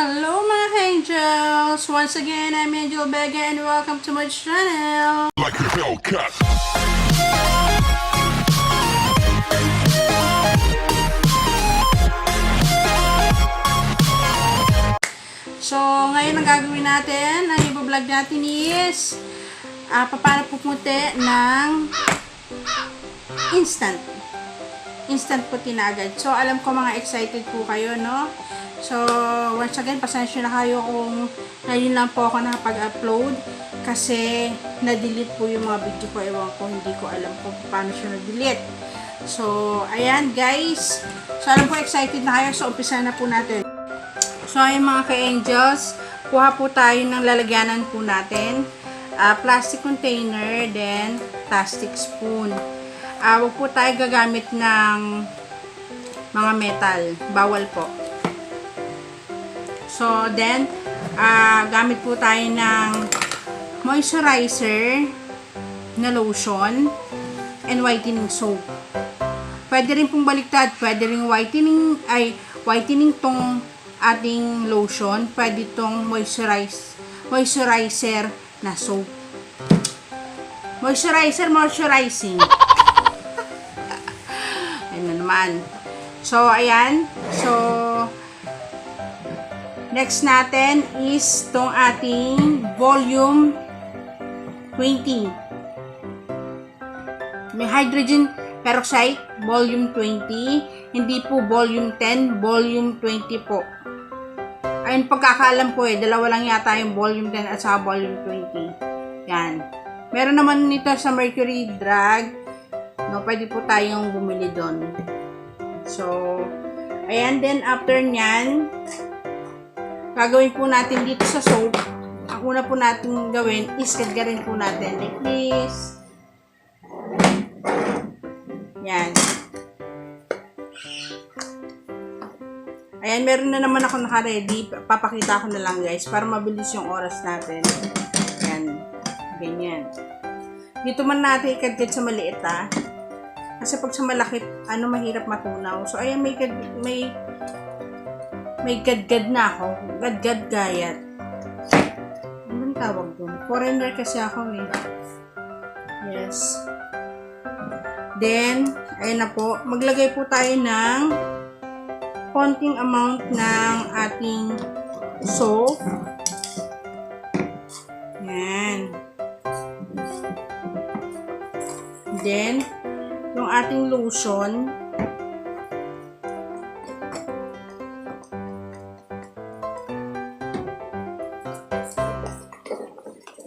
Hello mga angels! Once again, I'm Angel Vega and welcome to my channel! Like a Hellcat. So, ngayon ang gagawin natin, ang i-vlog natin is paano pupunti ng instant puti na agad. So, alam ko mga excited po kayo, no? So, once again, pasensya na kayo kung ngayon lang po ako nakapag-upload kasi na-delete po yung mga video ko. Ewan ko, hindi ko alam kung paano siya na-delete. So, ayan guys. So, alam po excited na kayo. So, umpisa na po natin. So, ayun mga ka-angels, kuha po tayo ng lalagyanan po natin. Plastic container, then plastic spoon. Huwag po tayo gagamit ng mga metal. Bawal po. So, then, gamit po tayo ng moisturizer na lotion and whitening soap. Pwede rin pong baliktad. Pwede rin whitening tong ating lotion. Pwede tong moisturizer na soap. Moisturizing. Ayun na naman. So, ayan. So, next natin is tong ating volume 20. May hydrogen peroxide, volume 20. Hindi po volume 10, volume 20 po. Ayun, pagkakaalam ko dalawa lang yata yung volume 10 at saka volume 20. Yan. Meron naman nito sa Mercury Drug. No, pwede po tayong bumili doon. So, ayan. Then, after nyan, gagawin po natin dito sa soap. Ang una po natin gawin is kadgarin po natin like this. Yan. Ayan, meron na naman ako naka-ready. Papakita ko na lang guys para mabilis yung oras natin. Yan. Ganyan. Dito man natin ikadgad sa maliit kasi pag sa malaki, mahirap matunaw. So, ayan, may gadgad na ako. Gadgad gayat. Anong tawag dun? Foreigner kasi ako Yes. Then, ayan na po. Maglagay po tayo ng konting amount ng ating soap. Yan. Then, yung ating lotion.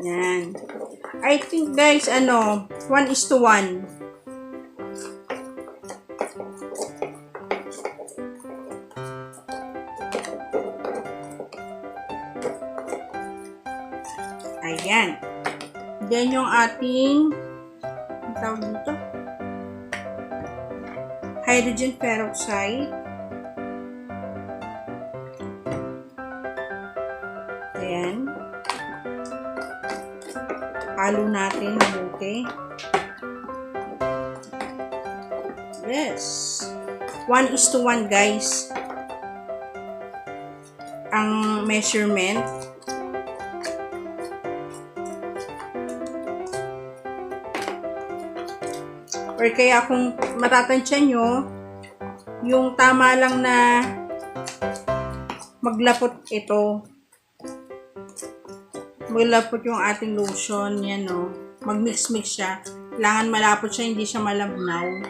Yan. I think guys, 1:1. Ayan. Then, yung ating ang tawag dito? Hydrogen peroxide. Ayan. Halo natin mabuti. Yes. 1:1 guys. Ang measurement. Or kaya kung matatansya nyo, yung tama lang na maglapot ito. Maglapot yung ating lotion. Yan Mag-mix-mix siya. Kailangan malapot siya, hindi siya malabnaw.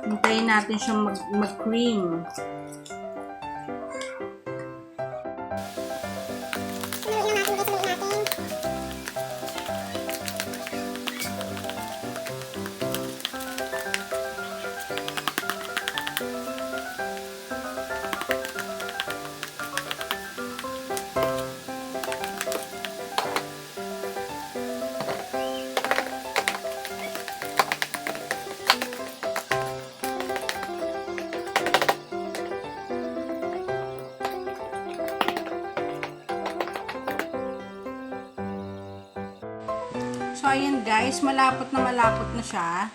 Hintayin natin siya mag-cream. So, ayan guys, malapot na siya.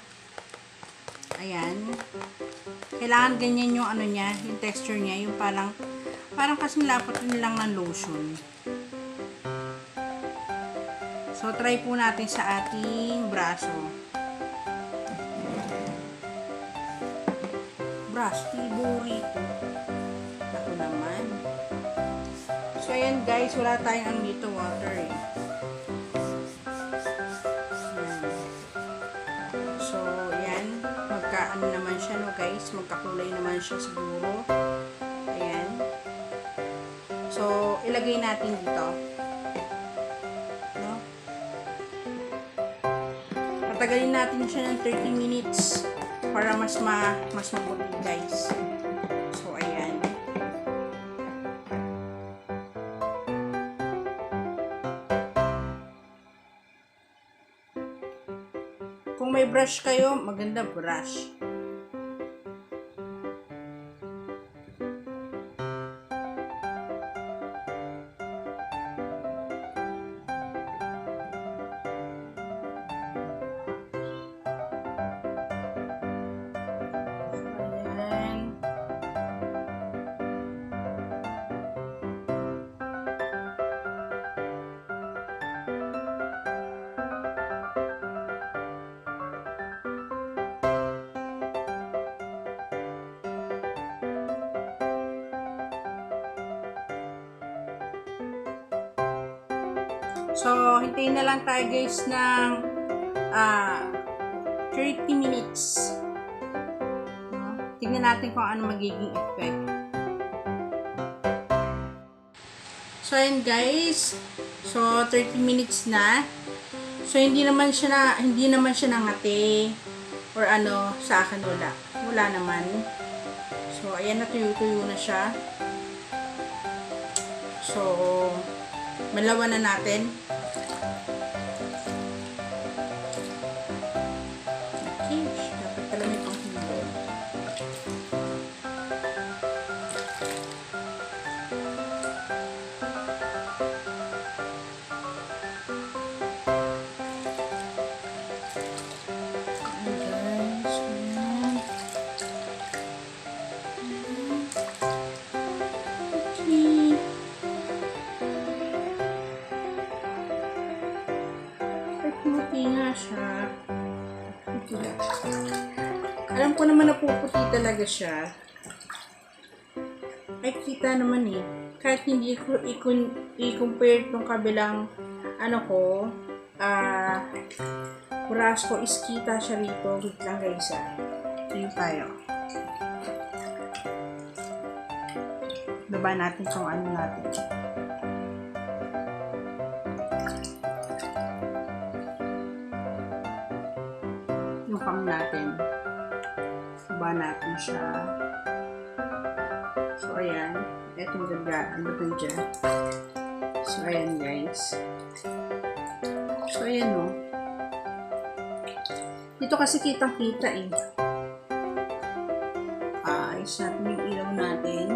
Ayan. Kailangan ganyan yung ano niya, yung texture niya, yung parang kasing lapot lang ng lotion. So, try po natin sa ating braso. Brush, burrito. Ako naman. So, ayan guys, wala tayong ano dito, water eh. So, ayan. Magka-ano naman siya, no guys. Magkakulay naman siya siguro. Ayan. So, ilagay natin dito. No? Patagalin natin siya ng 30 minutes para mas maputi guys. So, ayan. Kung may brush kayo, maganda brush. So, hintayin na lang tayo guys ng 30 minutes. No? Tingnan natin kung ano magiging effect. So, ayan guys. So, 30 minutes na. So, hindi naman siya nangati or ano sa akin wala. Wala naman. So, ayan na tuyo-tuyo na siya. So, malawan na natin. Okay, dapat pala may panghilo. Puti nga siya. Alam ko naman na puputi talaga siya. Ay, kita naman eh. Kahit hindi ko i-compare itong kabilang ano ko, brush ko is kita siya rito. Wait lang guys ah. Tingin tayo. Baba natin itong ano natin. Yung pang natin. Baba natin siya. So, ayan. Etong gagaan natin dyan. So, ayan guys. So, ayan o. Dito kasi kitang-kita eh. Ayos natin yung ilaw natin.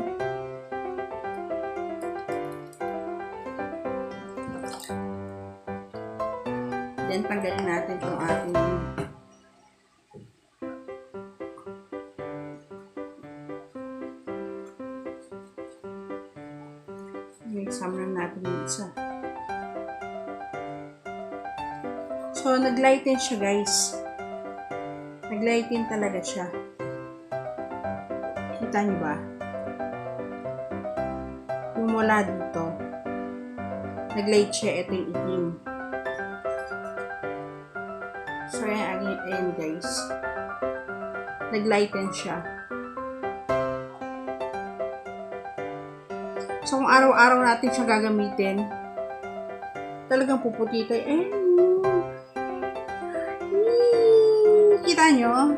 Then, tanggalin natin itong ating exam na natin yung isa. So, nag-lighten siya guys. Nag-lighten talaga siya. Kita niyo ba? Yung mula dito. Nag-light siya. Ito yung itim. So, ayan guys. Nag-lighten siya. So, kung araw-araw natin siya gagamitin, talagang puputi tayo. Kita nyo?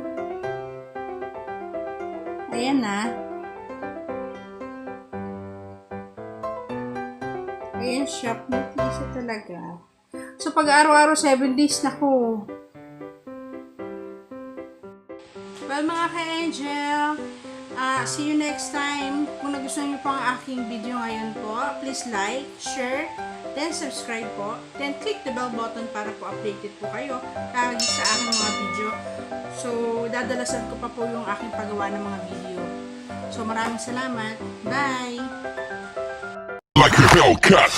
Ayan na. Ayan siya. Puputi siya talaga. So, pag araw-araw 7 days na ko. Well, mga ka-angel, see you next time. Kung nagustuhan niyo po ang aking video ngayon po, please like, share, then subscribe po, then click the bell button para po updated po kayo lagi sa aking mga video. So, dadalasan ko pa po yung aking paggawa ng mga video. So, maraming salamat. Bye! Like a Hellcat.